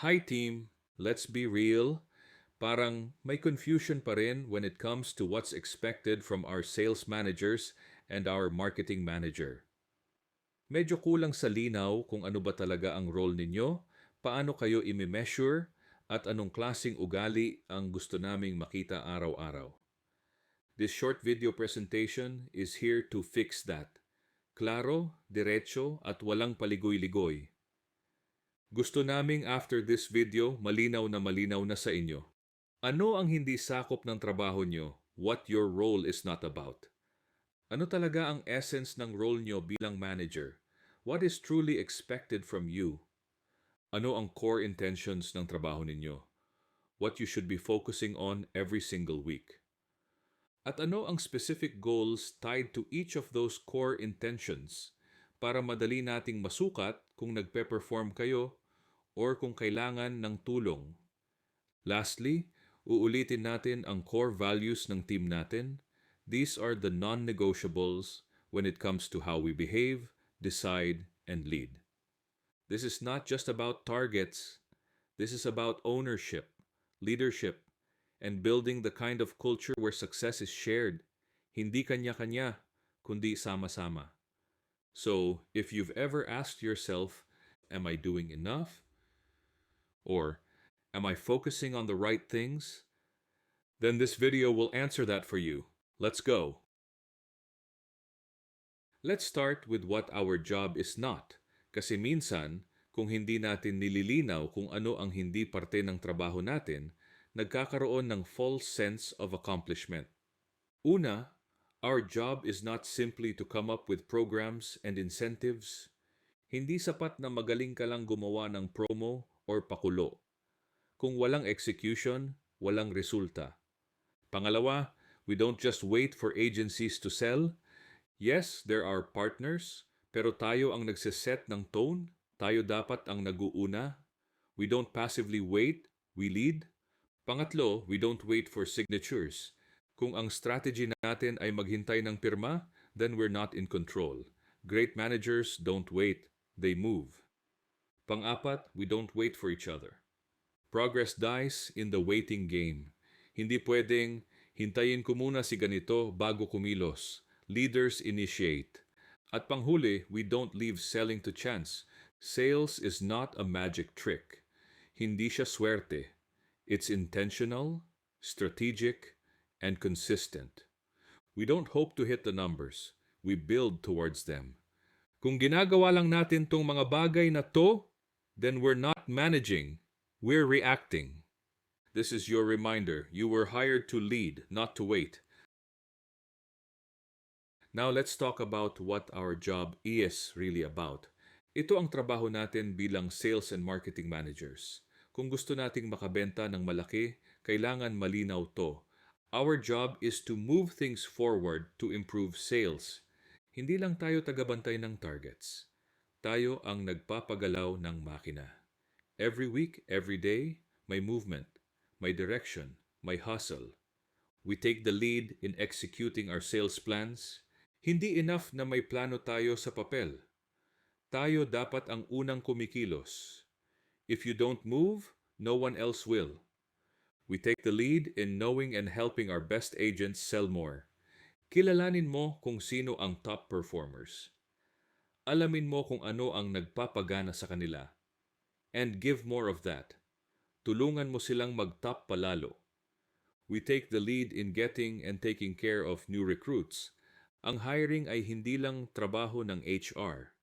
Hi team, let's be real. Parang may confusion pa rin when it comes to what's expected from our sales managers and our marketing manager. Medyo kulang sa linaw kung ano ba talaga ang role ninyo, paano kayo imi-measure, at anong klasing ugali ang gusto naming makita araw-araw. This short video presentation is here to fix that. Klaro, diretso at walang paligoy-ligoy. Gusto naming after this video malinaw na sa inyo. Ano ang hindi sakop ng trabaho nyo? What your role is not about? Ano talaga ang essence ng role nyo bilang manager? What is truly expected from you? Ano ang core intentions ng trabaho ninyo? What you should be focusing on every single week? At ano ang specific goals tied to each of those core intentions para madali nating masukat kung nagpe-perform kayo or kung kailangan ng tulong? Lastly, uulitin natin ang core values ng team natin. These are the non-negotiables when it comes to how we behave, decide, and lead. This is not just about targets. This is about ownership, leadership, and building the kind of culture where success is shared. Hindi kanya-kanya, kundi sama-sama. So, if you've ever asked yourself, am I doing enough? Or, am I focusing on the right things? Then this video will answer that for you. Let's go. Let's start with what our job is not. Kasi minsan, kung hindi natin nililinaw kung ano ang hindi parte ng trabaho natin, nagkakaroon ng false sense of accomplishment. Una, our job is not simply to come up with programs and incentives. Hindi sapat na magaling ka lang gumawa ng promo or pakulo. Kung walang execution, walang resulta. Pangalawa, we don't just wait for agencies to sell. Yes, there are partners, pero tayo ang nagsiset ng tone. Tayo dapat ang nag-uuna. We don't passively wait, we lead. Pangatlo, we don't wait for signatures. Kung ang strategy natin ay maghintay ng pirma, then we're not in control. Great managers don't wait, they move. Pang-apat, we don't wait for each other. Progress dies in the waiting game. Hindi pwedeng, hintayin ko muna si ganito bago kumilos. Leaders initiate. At panghuli, we don't leave selling to chance. Sales is not a magic trick. Hindi siya swerte. It's intentional, strategic, and consistent. We don't hope to hit the numbers. We build towards them. Kung ginagawa lang natin tong mga bagay na to, then we're not managing. We're reacting. This is your reminder. You were hired to lead, not to wait. Now let's talk about what our job is really about. Ito ang trabaho natin bilang sales and marketing managers. Kung gusto nating makabenta ng malaki, kailangan malinaw to. Our job is to move things forward to improve sales. Hindi lang tayo tagabantay ng targets. Tayo ang nagpapagalaw ng makina. Every week, every day, may movement, may direction, may hustle. We take the lead in executing our sales plans. Hindi enough na may plano tayo sa papel. Tayo dapat ang unang kumikilos. If you don't move, no one else will. We take the lead in knowing and helping our best agents sell more. Kilalanin mo kung sino ang top performers. Alamin mo kung ano ang nagpapagana sa kanila. And give more of that. Tulungan mo silang mag-top palalo. We take the lead in getting and taking care of new recruits. Ang hiring ay hindi lang trabaho ng HR.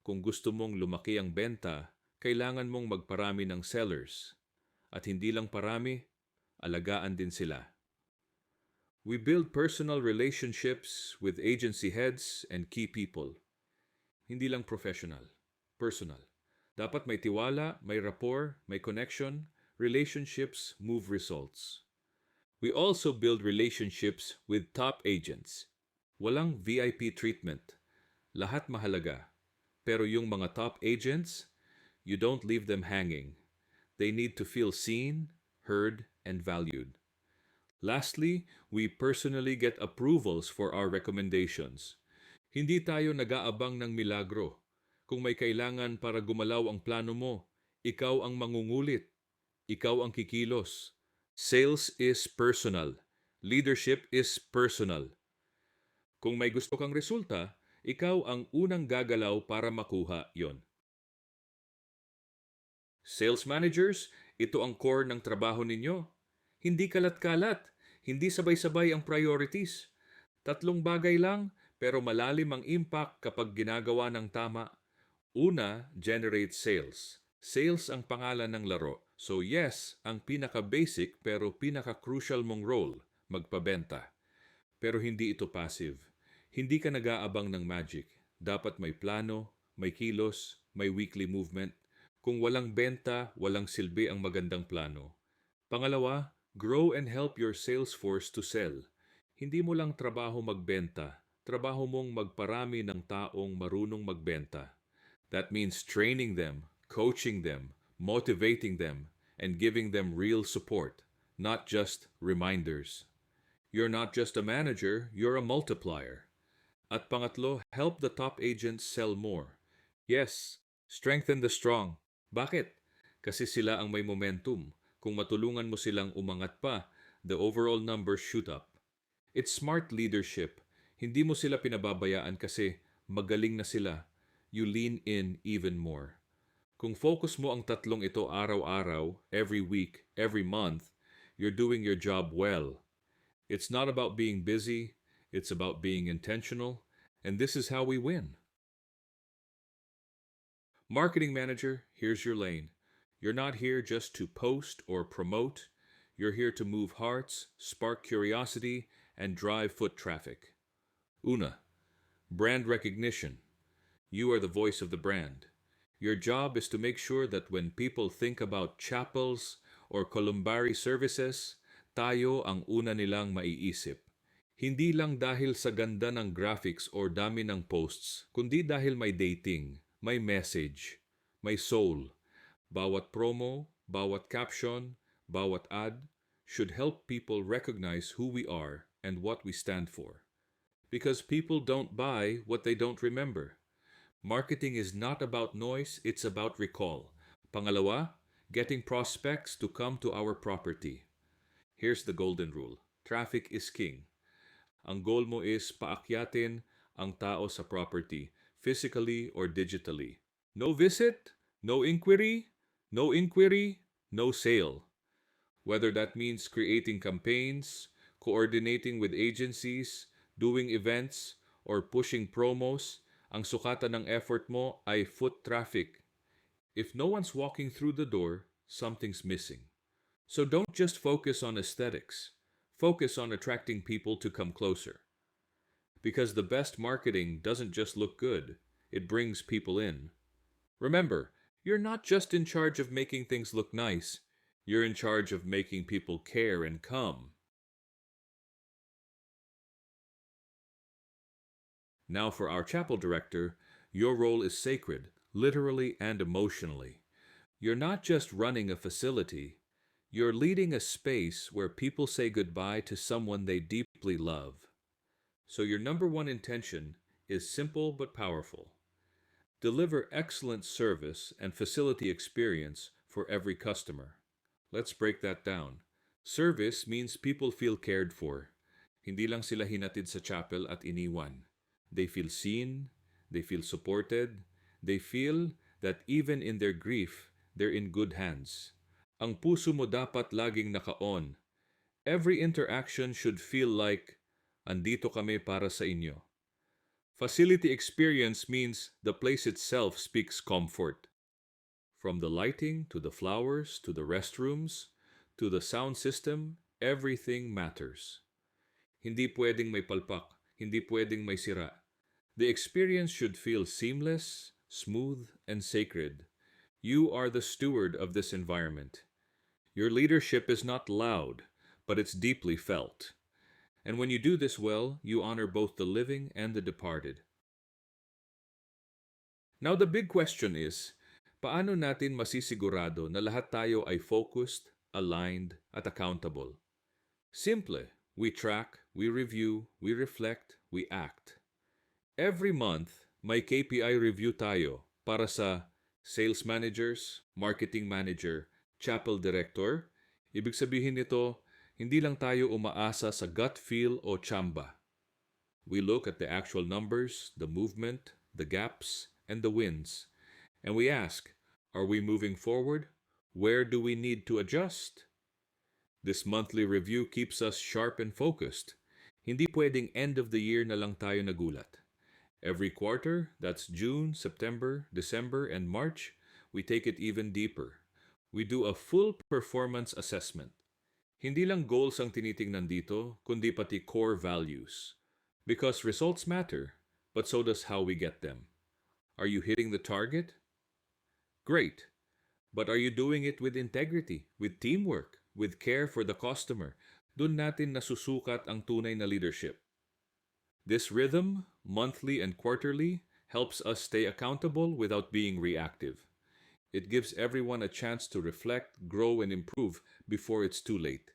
Kung gusto mong lumaki ang benta, kailangan mong magparami ng sellers. At hindi lang parami, alagaan din sila. We build personal relationships with agency heads and key people. Hindi lang professional, personal. Dapat may tiwala, may rapport, may connection. Relationships move results. We also build relationships with top agents. Walang VIP treatment. Lahat mahalaga. Pero yung mga top agents, you don't leave them hanging. They need to feel seen, heard, and valued. Lastly, we personally get approvals for our recommendations. Hindi tayo nag-aabang ng milagro. Kung may kailangan para gumalaw ang plano mo, Ikaw ang mangungulit. Ikaw ang kikilos. Sales is personal. Leadership is personal. Kung may gusto kang resulta, ikaw ang unang gagalaw para makuha yon. Sales managers, ito ang core ng trabaho ninyo. Hindi kalat-kalat, hindi sabay-sabay ang priorities. Tatlong bagay lang, pero malalim ang impact kapag ginagawa ng tama. Una, generate sales. Sales ang pangalan ng laro. So yes, ang pinaka-basic pero pinaka-crucial mong role, magpabenta. Pero hindi ito passive. Hindi ka nag-aabang ng magic. Dapat may plano, may kilos, may weekly movement. Kung walang benta, walang silbi ang magandang plano. Pangalawa, grow and help your sales force to sell. Hindi mo lang trabaho magbenta, trabaho mong magparami ng taong marunong magbenta. That means training them, coaching them, motivating them, and giving them real support, not just reminders. You're not just a manager, you're a multiplier. At pangatlo, help the top agents sell more. Yes, strengthen the strong. Bakit? Kasi sila ang may momentum. Kung matulungan mo silang umangat pa, the overall numbers shoot up. It's smart leadership. Hindi mo sila pinababayaan kasi magaling na sila. You lean in even more. Kung focus mo ang tatlong ito araw-araw, every week, every month, you're doing your job well. It's not about being busy, it's about being intentional, and this is how we win. Marketing manager, here's your lane. You're not here just to post or promote. You're here to move hearts, spark curiosity, and drive foot traffic. Una, brand recognition. You are the voice of the brand. Your job is to make sure that when people think about chapels or columbary services, tayo ang una nilang maiisip. Hindi lang dahil sa ganda ng graphics or dami ng posts, kundi dahil may dating, may message, may soul. Bawat promo, bawat caption, bawat ad should help people recognize who we are and what we stand for. Because people don't buy what they don't remember. Marketing is not about noise, it's about recall. Pangalawa, getting prospects to come to our property. Here's the golden rule. Traffic is king. Ang goal mo is paakyatin ang tao sa property, physically or digitally. No visit, no inquiry, no inquiry, no sale. Whether that means creating campaigns, coordinating with agencies, doing events, or pushing promos, ang sukatan ng effort mo ay foot traffic. If no one's walking through the door, something's missing. So don't just focus on aesthetics. Focus on attracting people to come closer. Because the best marketing doesn't just look good, it brings people in. Remember, you're not just in charge of making things look nice, you're in charge of making people care and come. Now for our chapel director, your role is sacred, literally and emotionally. You're not just running a facility, you're leading a space where people say goodbye to someone they deeply love. So your number one intention is simple but powerful. Deliver excellent service and facility experience for every customer. Let's break that down. Service means people feel cared for. Hindi lang sila hinatid sa chapel at iniwan. They feel seen, they feel supported, they feel that even in their grief, they're in good hands. Ang puso mo dapat laging naka-on. Every interaction should feel like, andito kami para sa inyo. Facility experience means the place itself speaks comfort. From the lighting, to the flowers, to the restrooms, to the sound system, everything matters. Hindi pwedeng may palpak, hindi pwedeng may sira. The experience should feel seamless, smooth, and sacred. You are the steward of this environment. Your leadership is not loud, but it's deeply felt. And when you do this well, you honor both the living and the departed. Now the big question is, paano natin masisigurado na lahat tayo ay focused, aligned, at accountable? Simple. We track, we review, we reflect, we act. Every month, may KPI review tayo para sa Sales managers, marketing manager, chapel director. Ibig sabihin nito, hindi lang tayo umaasa sa gut feel o chamba. We look at the actual numbers, the movement, the gaps, and the wins. And we ask, are we moving forward? Where do we need to adjust? This monthly review keeps us sharp and focused. Hindi pwedeng end of the year na lang tayo nagulat. Every quarter, that's June, September, December, and March, we take it even deeper. We do a full performance assessment. Hindi lang goals ang tinitingnan dito, kundi pati core values. Because results matter, but so does how we get them. Are you hitting the target? Great. But are you doing it with integrity, with teamwork, with care for the customer? Doon natin nasusukat ang tunay na leadership. This rhythm, monthly and quarterly, helps us stay accountable without being reactive. It gives everyone a chance to reflect, grow, and improve before it's too late.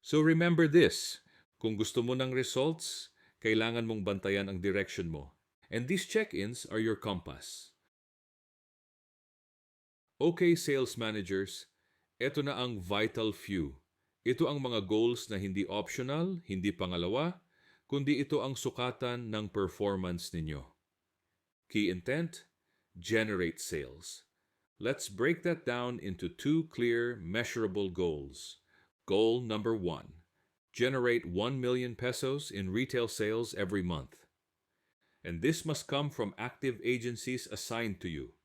So remember this, kung gusto mo ng results, kailangan mong bantayan ang direction mo. And these check-ins are your compass. Okay, sales managers, ito na ang vital few. Ito ang mga goals na hindi optional, hindi pangalawa, kundi ito ang sukatan ng performance ninyo. Key intent, generate sales. Let's break that down into two clear, measurable goals. Goal number 1, generate 1 million pesos in retail sales every month. And this must come from active agencies assigned to you.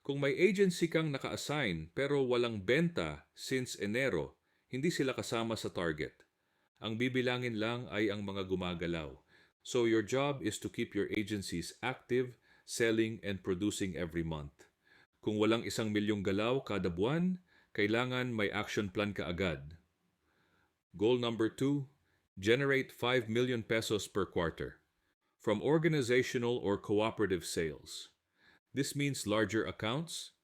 Kung may agency kang naka-assign pero walang benta since Enero, hindi sila kasama sa target. Ang bibilangin lang ay ang mga gumagalaw. So your job is to keep your agencies active, selling, and producing every month. Kung walang 1 milyong galaw kada buwan, kailangan may action plan ka agad. Goal number 2, generate 5 million pesos per quarter from organizational or cooperative sales. This means larger accounts,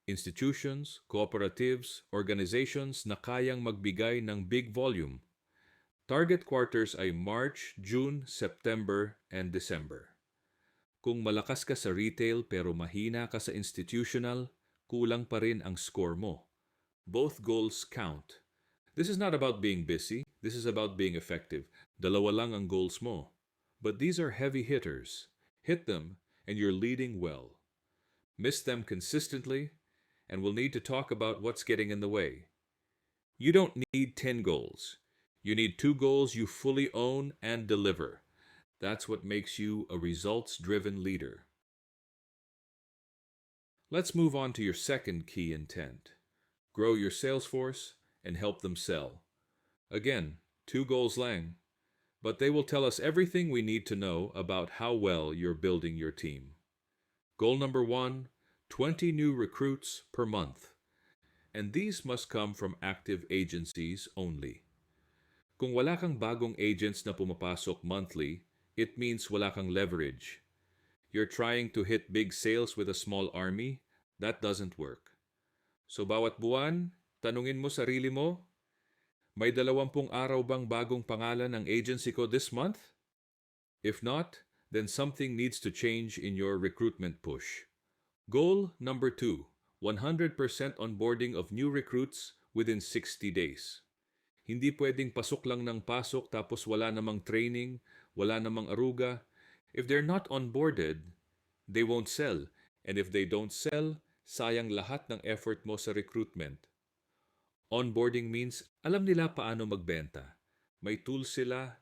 institutions, cooperatives, organizations na kayang magbigay ng big volume. Target quarters ay March, June, September, and December. Kung malakas ka sa retail pero mahina ka sa institutional, kulang pa rin ang score mo. Both goals count. This is not about being busy, this is about being effective. Dalawa lang ang goals mo. But these are heavy hitters. Hit them, and you're leading well. Miss them consistently, and we'll need to talk about what's getting in the way. You don't need 10 goals. You need 2 goals you fully own and deliver. That's what makes you a results-driven leader. Let's move on to your second key intent. Grow your sales force and help them sell. Again, 2 goals lang, but they will tell us everything we need to know about how well you're building your team. Goal number 1, 20 new recruits per month. And these must come from active agencies only. Kung wala kang bagong agents na pumapasok monthly, it means wala kang leverage. You're trying to hit big sales with a small army, that doesn't work. So bawat buwan, tanungin mo sarili mo, may 20 araw bang bagong pangalan ng agency ko this month? If not, then something needs to change in your recruitment push. Goal number 2, 100% onboarding of new recruits within 60 days. Hindi pwedeng pasok lang ng pasok tapos wala namang training, wala namang aruga. If they're not onboarded, they won't sell. And if they don't sell, sayang lahat ng effort mo sa recruitment. Onboarding means alam nila paano magbenta. May tools sila,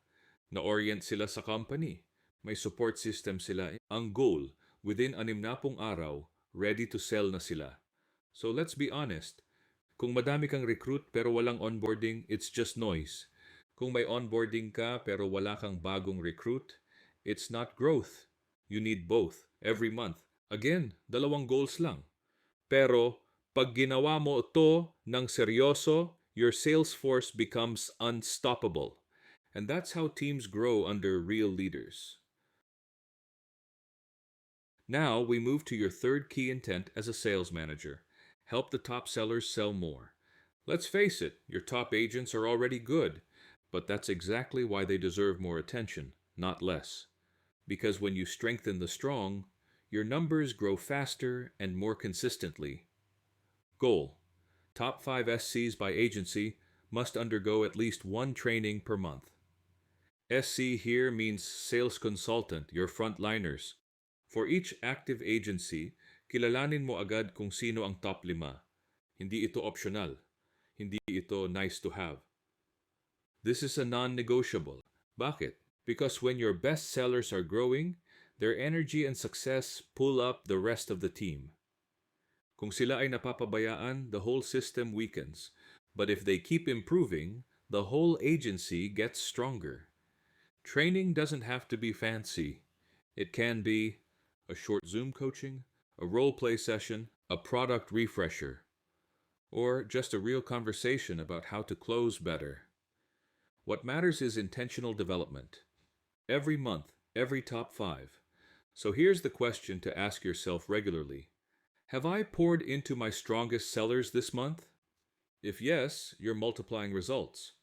na-orient sila sa company. May support system sila. Ang goal, within 60 araw, ready to sell na sila. So let's be honest. Kung madami kang recruit pero walang onboarding, it's just noise. Kung may onboarding ka pero wala kang bagong recruit, it's not growth. You need both every month. Again, 2 goals lang. Pero pag ginawa mo ito ng seryoso, your sales force becomes unstoppable. And that's how teams grow under real leaders. Now we move to your third key intent as a sales manager. Help the top sellers sell more. Let's face it, your top agents are already good, but that's exactly why they deserve more attention, not less. Because when you strengthen the strong, your numbers grow faster and more consistently. Goal: top 5 SCs by agency must undergo at least one training per month. SC here means sales consultant, your frontliners. For each active agency, kilalanin mo agad kung sino ang top 5. Hindi ito optional. Hindi ito nice to have. This is a non-negotiable. Bakit? Because when your best sellers are growing, their energy and success pull up the rest of the team. Kung sila ay napapabayaan, the whole system weakens. But if they keep improving, the whole agency gets stronger. Training doesn't have to be fancy. It can be a short Zoom coaching, a role play session, a product refresher, or just a real conversation about how to close better. What matters is intentional development. Every month, every top 5. So here's the question to ask yourself regularly. Have I poured into my strongest sellers this month? If yes, you're multiplying results.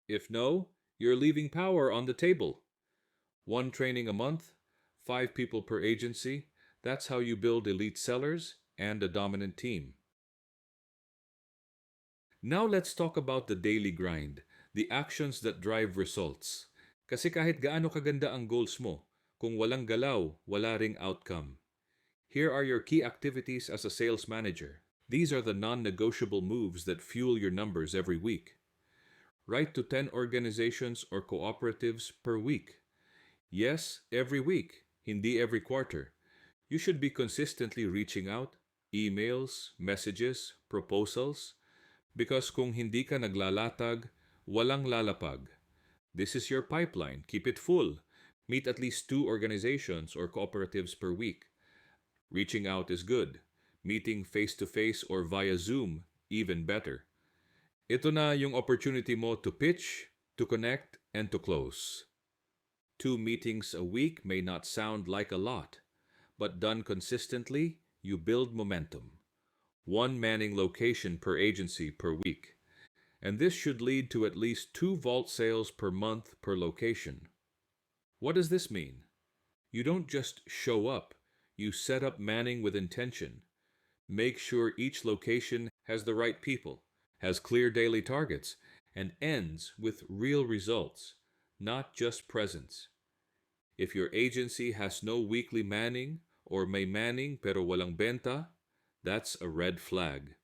If no, you're leaving power on the table. 1 training a month, 5 people per agency. That's how you build elite sellers and a dominant team. Now let's talk about the daily grind, the actions that drive results. Kasi kahit gaano kaganda ang goals mo, kung walang galaw, wala ring outcome. Here are your key activities as a sales manager. These are the non-negotiable moves that fuel your numbers every week. Write to 10 organizations or cooperatives per week. Yes, every week, hindi every quarter. You should be consistently reaching out, emails, messages, proposals, because kung hindi ka naglalatag, walang lalapag. This is your pipeline. Keep it full. Meet at least 2 organizations or cooperatives per week. Reaching out is good. Meeting face-to-face or via Zoom, even better. Ito na yung opportunity mo to pitch, to connect, and to close. 2 meetings a week may not sound like a lot, but done consistently, you build momentum. 1 manning location per agency per week. And this should lead to at least 2 vault sales per month per location. What does this mean? You don't just show up, you set up manning with intention. Make sure each location has the right people, has clear daily targets, and ends with real results, not just presence. If your agency has no weekly manning or may manning pero walang benta, that's a red flag.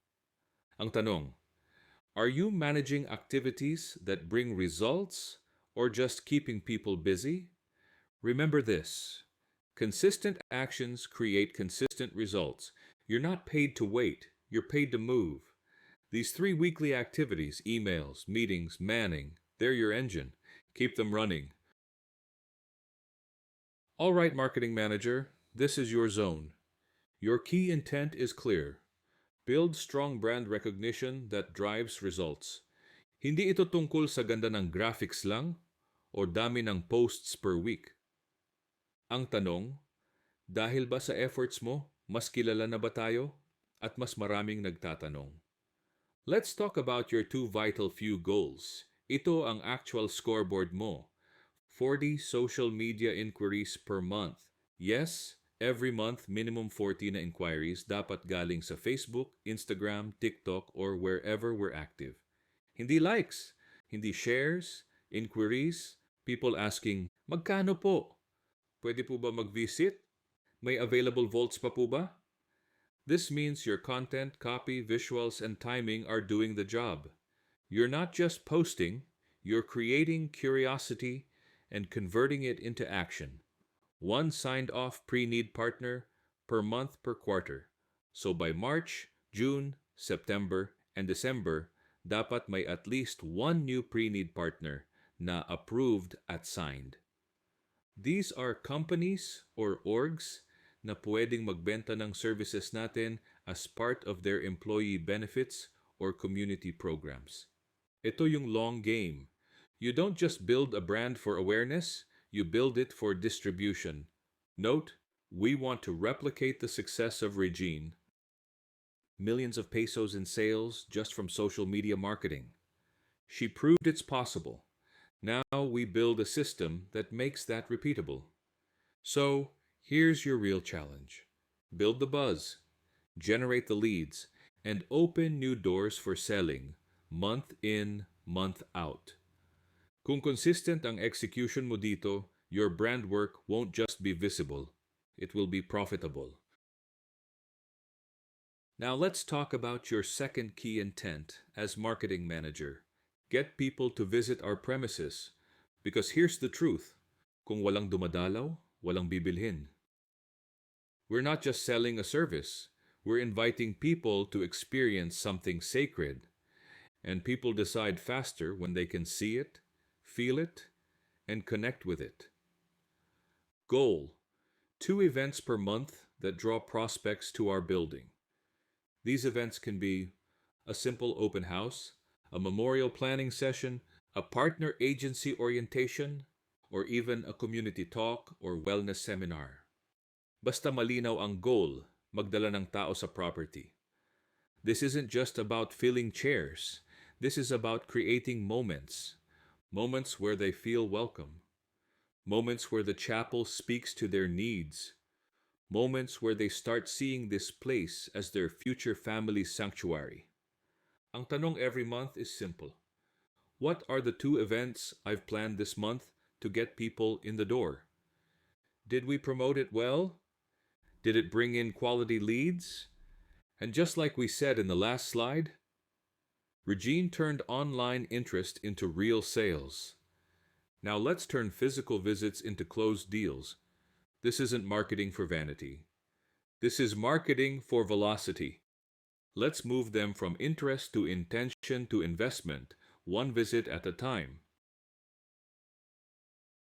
Ang tanong, are you managing activities that bring results or just keeping people busy? Remember this. Consistent actions create consistent results. You're not paid to wait. You're paid to move. These 3 weekly activities, emails, meetings, manning, they're your engine. Keep them running. All right, marketing manager, this is your zone. Your key intent is clear. Build strong brand recognition that drives results. Hindi ito tungkol sa ganda ng graphics lang o dami ng posts per week. Ang tanong, dahil ba sa efforts mo, mas kilala na ba tayo? At mas maraming nagtatanong. Let's talk about your 2 vital few goals. Ito ang actual scoreboard mo. 40 social media inquiries per month. Yes, every month, minimum 40 na inquiries dapat galing sa Facebook, Instagram, TikTok, or wherever we're active. Hindi likes, hindi shares, inquiries, people asking, magkano po? Pwede po ba mag-visit? May available vaults pa po ba? This means your content, copy, visuals, and timing are doing the job. You're not just posting, you're creating curiosity and converting it into action. 1 signed-off pre-need partner per month per quarter. So by March, June, September, and December, dapat may at least 1 new pre-need partner na approved at signed. These are companies or orgs na pwedeng magbenta ng services natin as part of their employee benefits or community programs. Ito yung long game. You don't just build a brand for awareness, you build it for distribution. Note, we want to replicate the success of Regine. Millions of pesos in sales just from social media marketing. She proved it's possible. Now we build a system that makes that repeatable. So, here's your real challenge. build the buzz, generate the leads, and open new doors for selling, month in, month out. Kung consistent ang execution mo dito, your brand work won't just be visible, it will be profitable. Now let's talk about your second key intent as marketing manager. Get people to visit our premises. Because here's the truth, kung walang dumadalaw, walang bibilhin. We're not just selling a service, we're inviting people to experience something sacred. And people decide faster when they can see it, feel it, and connect with it. Goal: 2 events per month that draw prospects to our building. These events can be a simple open house, a memorial planning session, a partner agency orientation, or even a community talk or wellness seminar. Basta malinaw ang goal, magdala ng tao sa property. This isn't just about filling chairs. This is about creating moments. Moments where they feel welcome. Moments where the chapel speaks to their needs. Moments where they start seeing this place as their future family's sanctuary. Ang tanong every month is simple. What are the 2 events I've planned this month to get people in the door? Did we promote it well? Did it bring in quality leads? And just like we said in the last slide, Regine turned online interest into real sales. Now let's turn physical visits into closed deals. This isn't marketing for vanity. This is marketing for velocity. Let's move them from interest to intention to investment, one visit at a time.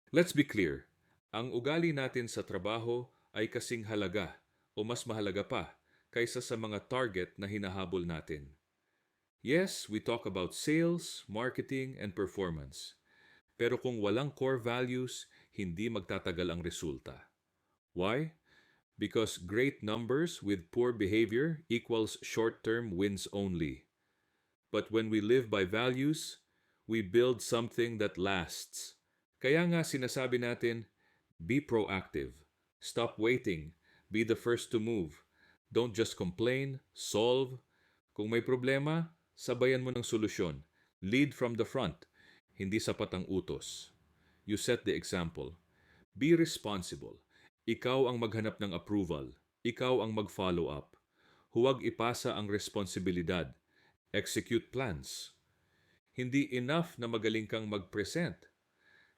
Let's be clear, ang ugali natin sa trabaho ay kasing halaga o mas mahalaga pa kaysa sa mga target na hinahabol natin. Yes, we talk about sales, marketing, and performance. Pero kung walang core values, hindi magtatagal ang resulta. Why? Because great numbers with poor behavior equals short-term wins only. But when we live by values, we build something that lasts. Kaya nga sinasabi natin, be proactive. Stop waiting. Be the first to move. Don't just complain, solve. Kung may problema, sabayan mo ng solusyon. Lead from the front. Hindi sapat ang utos. You set the example. Be responsible. Ikaw ang maghanap ng approval. Ikaw ang mag-follow up. Huwag ipasa ang responsibilidad. Execute plans. Hindi enough na magaling kang mag-present.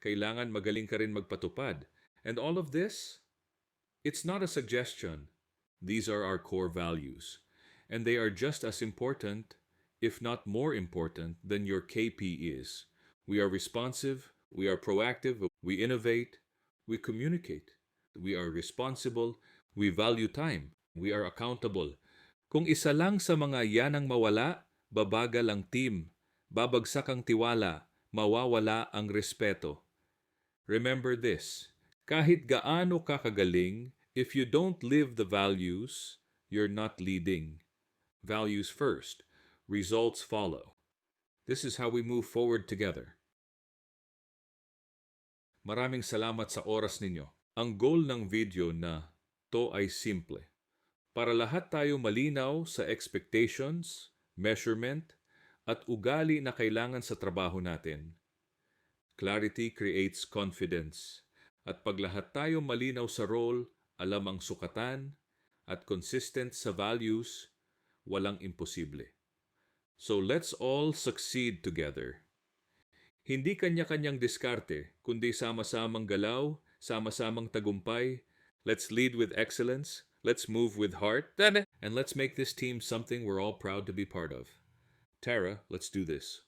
Kailangan magaling ka rin magpatupad. And all of this, it's not a suggestion. These are our core values. And they are just as important, if not more important, than your KP is. We are responsive, we are proactive, we innovate, we communicate. We are responsible, we value time, we are accountable. Kung isa lang sa mga yan ang mawala, babagal ang team, babagsak ang tiwala, mawawala ang respeto. Remember this, kahit gaano ka kagaling, if you don't live the values, you're not leading. Values first, results follow. This is how we move forward together. Maraming salamat sa oras ninyo. Ang goal ng video na to ay simple. Para lahat tayo malinaw sa expectations, measurement, at ugali na kailangan sa trabaho natin. Clarity creates confidence. At pag lahat tayo malinaw sa role, alam ang sukatan, at consistent sa values, walang imposible. So let's all succeed together. Hindi kanya-kanyang diskarte, kundi sama-samang galaw, sama-samang tagumpay. Let's lead with excellence. Let's move with heart. And let's make this team something we're all proud to be part of. Tara, let's do this.